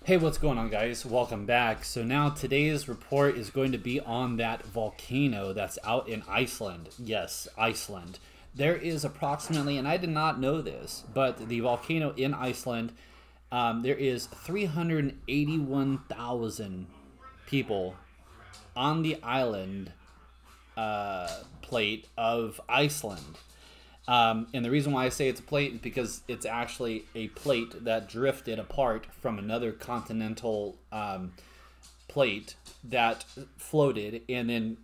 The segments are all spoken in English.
Hey, what's going on, guys? Welcome back. So now today's report is going to be on that volcano that's out in Iceland. Yes, Iceland. There is approximately, and I did not know this, but the volcano in Iceland, there is 381,000 people on the island plate of Iceland. And the reason why I say it's a plate is because it's actually a plate that drifted apart from another continental plate that floated and then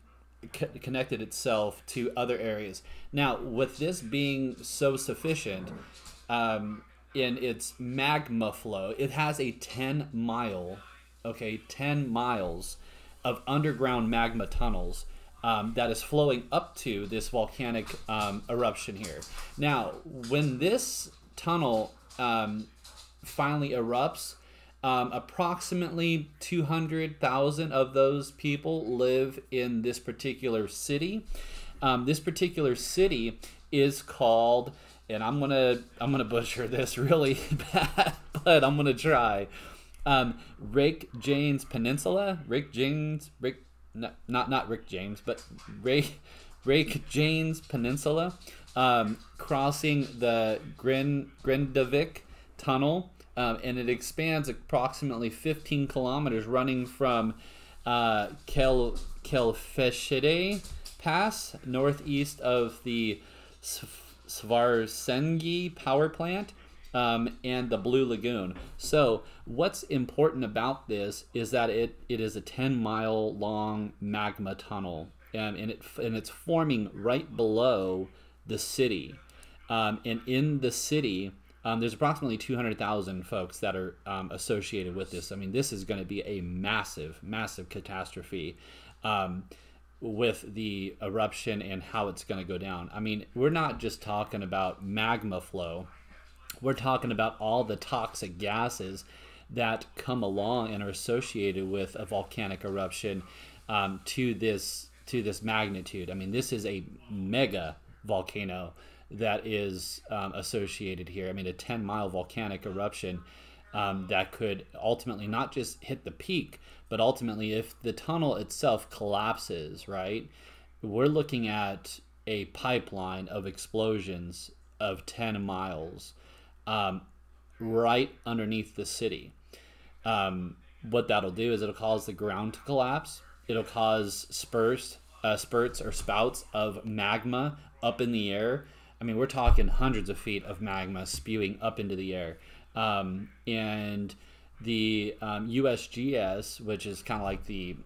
connected itself to other areas. Now, with this being so sufficient in its magma flow, it has a 10 miles of underground magma tunnels that is flowing up to this volcanic eruption here. Now, when this tunnel finally erupts, approximately 200,000 of those people live in this particular city. This particular city is called, and I'm gonna butcher this really bad, but I'm gonna try. Reykjanes Peninsula. Not Rick James, but Reykjanes Peninsula, crossing the Grindavik Tunnel, and it expands approximately 15 kilometers, running from Kelfeshide Pass, northeast of the Svartsengi power plant, and the Blue Lagoon. So what's important about this is that it is a 10-mile long magma tunnel, and it's forming right below the city. And in the city, there's approximately 200,000 folks that are associated with this. I mean, this is going to be a massive catastrophe with the eruption and how it's going to go down. I mean, we're not just talking about magma flow. We're talking about all the toxic gases that come along and are associated with a volcanic eruption to this magnitude. I mean, this is a mega volcano that is associated here. I mean, a 10-mile volcanic eruption that could ultimately not just hit the peak, but ultimately, if the tunnel itself collapses, right, we're looking at a pipeline of explosions of 10 miles right underneath the city. What that'll do is it'll cause the ground to collapse. It'll cause spurts or spouts of magma up in the air. I mean, we're talking hundreds of feet of magma spewing up into the air. And the USGS, which is kind of like the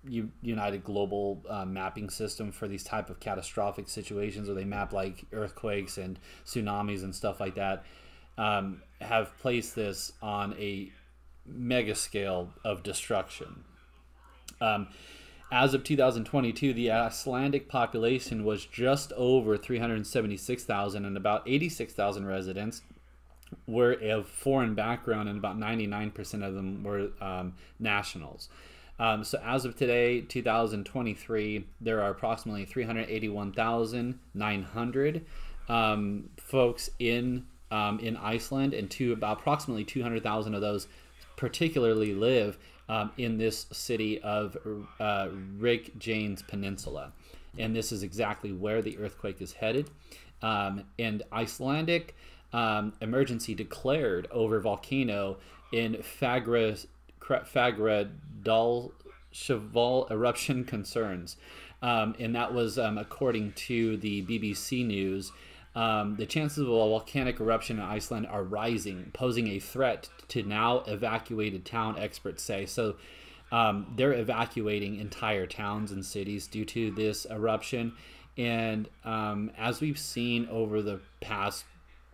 United Global Mapping System for these type of catastrophic situations where they map like earthquakes and tsunamis and stuff like that, have placed this on a mega scale of destruction. As of 2022, the Icelandic population was just over 376,000, and about 86,000 residents were of foreign background, and about 99% of them were nationals. So as of today, 2023, there are approximately 381,900 folks in Iceland, and about approximately 200,000 of those particularly live in this city of Reykjanes Peninsula. And this is exactly where the earthquake is headed. And Icelandic emergency declared over volcano in Fagradalsfjall eruption concerns. And that was according to the BBC News. The chances of a volcanic eruption in Iceland are rising, posing a threat to now evacuated town, experts say. So they're evacuating entire towns and cities due to this eruption. And as we've seen over the past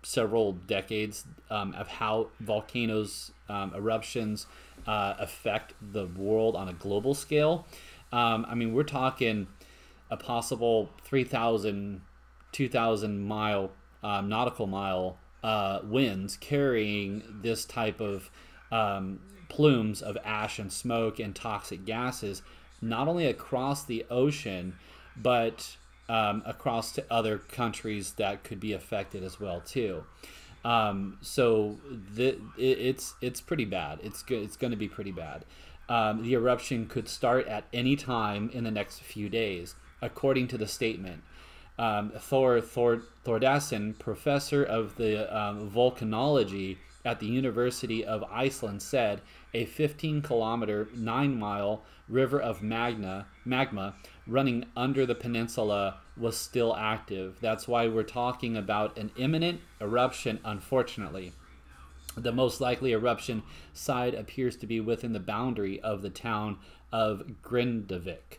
several decades of how volcanoes eruptions affect the world on a global scale, I mean, we're talking a possible 3,000 2,000 mile nautical mile winds carrying this type of plumes of ash and smoke and toxic gases, not only across the ocean, but across to other countries that could be affected as well too. So it's pretty bad. It's going to be pretty bad. The eruption could start at any time in the next few days, according to the statement. Thordarson, professor of the volcanology at the University of Iceland, said a 15-kilometer, 9-mile river of magma running under the peninsula was still active. That's why we're talking about an imminent eruption, unfortunately. The most likely eruption site appears to be within the boundary of the town of Grindavik.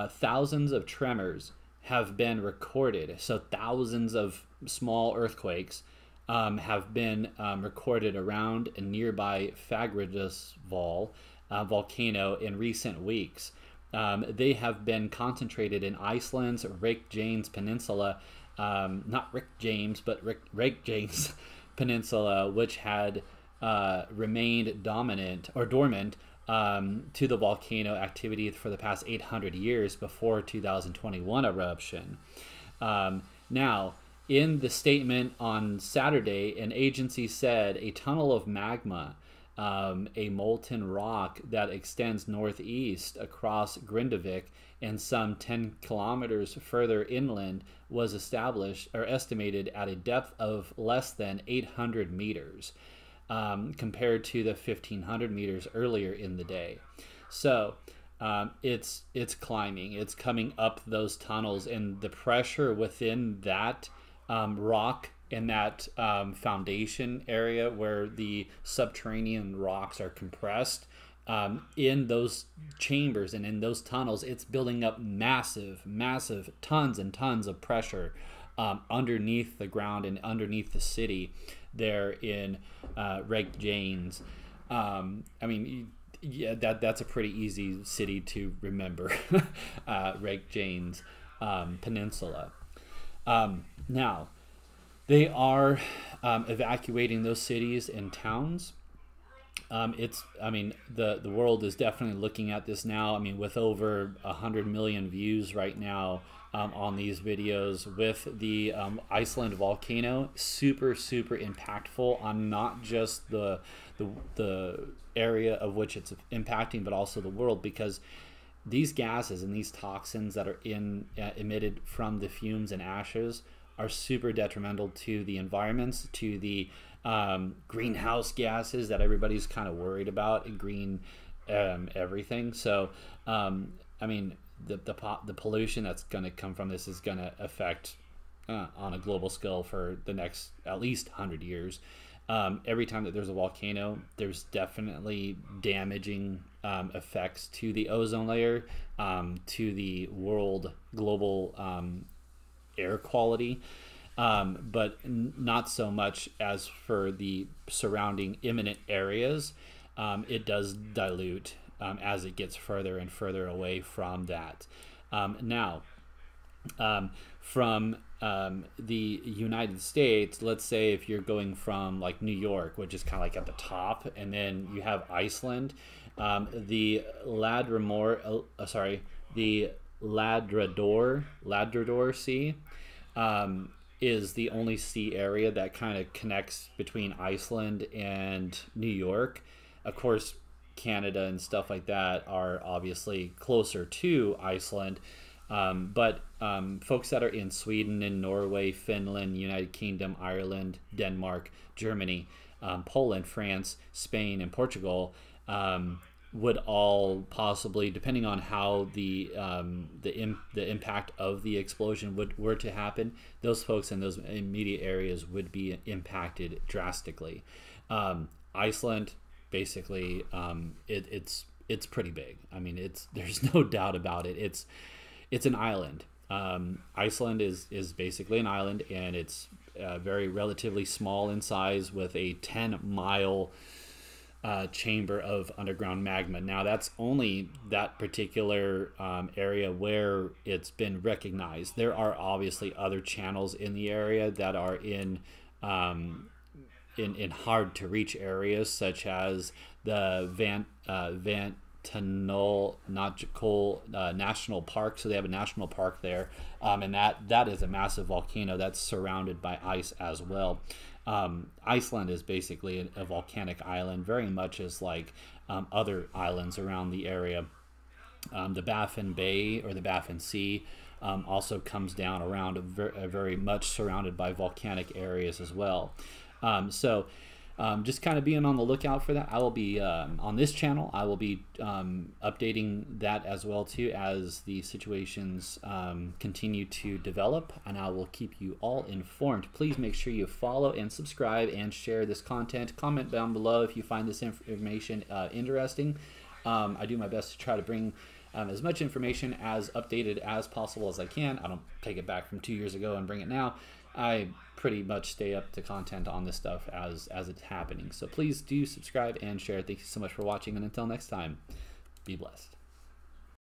Thousands of tremors have been recorded, so thousands of small earthquakes have been recorded around a nearby Fagradalsfjall volcano in recent weeks. They have been concentrated in Iceland's Reykjanes Peninsula, not Rick James, but Reykjanes Peninsula, which had remained dormant to the volcano activity for the past 800 years before 2021 eruption. Now, in the statement on Saturday, an agency said a tunnel of magma, a molten rock that extends northeast across Grindavik and some 10 kilometers further inland, was established or estimated at a depth of less than 800 meters. Compared to the 1,500 meters earlier in the day. So it's climbing, it's coming up those tunnels, and the pressure within that rock in that foundation area where the subterranean rocks are compressed, in those chambers and in those tunnels, it's building up massive tons and tons of pressure underneath the ground and underneath the city there in Reykjanes. I mean, yeah, that's a pretty easy city to remember. Reykjanes Peninsula. Now, they are evacuating those cities and towns. I mean, the world is definitely looking at this now. I mean, with over 100 million views right now on these videos, with the Iceland volcano, super impactful on not just the area of which it's impacting, but also the world, because these gases and these toxins that are emitted from the fumes and ashes are super detrimental to the environments, to the greenhouse gases that everybody's kind of worried about, green everything. So I mean, the pollution that's going to come from this is going to affect on a global scale for the next at least 100 years. Every time that there's a volcano, there's definitely damaging effects to the ozone layer, to the world global air quality, but not so much as for the surrounding imminent areas. It does dilute as it gets further and further away from that. Now, from the United States, let's say if you're going from like New York, which is kind of like at the top, and then you have Iceland, the Labrador Sea is the only sea area that kind of connects between Iceland and New York. Of course, Canada and stuff like that are obviously closer to Iceland, but folks that are in Sweden and Norway, Finland, United Kingdom, Ireland, Denmark, Germany, Poland, France, Spain, and Portugal would all possibly, depending on how the impact of the explosion were to happen, those folks in those immediate areas would be impacted drastically. Iceland, basically, it's pretty big. I mean, there's no doubt about it. It's an island. Iceland is basically an island, and it's very relatively small in size, with a 10-mile chamber of underground magma. Now, that's only that particular area where it's been recognized. There are obviously other channels in the area that are in hard to reach areas, such as the Volcano National Park. So they have a national park there, and that is a massive volcano that's surrounded by ice as well. Iceland is basically a volcanic island, very much as like other islands around the area. The Baffin Bay or the Baffin Sea also comes down around very much surrounded by volcanic areas as well. Just kind of being on the lookout for that. I will be on this channel. I will be updating that as well too as the situations continue to develop, and I will keep you all informed. Please make sure you follow and subscribe and share this content. Comment down below if you find this information interesting. I do my best to try to bring as much information as updated as possible as I can. I don't take it back from 2 years ago and bring it now. I pretty much stay up to content on this stuff as it's happening. So please do subscribe and share. Thank you so much for watching, and until next time, be blessed.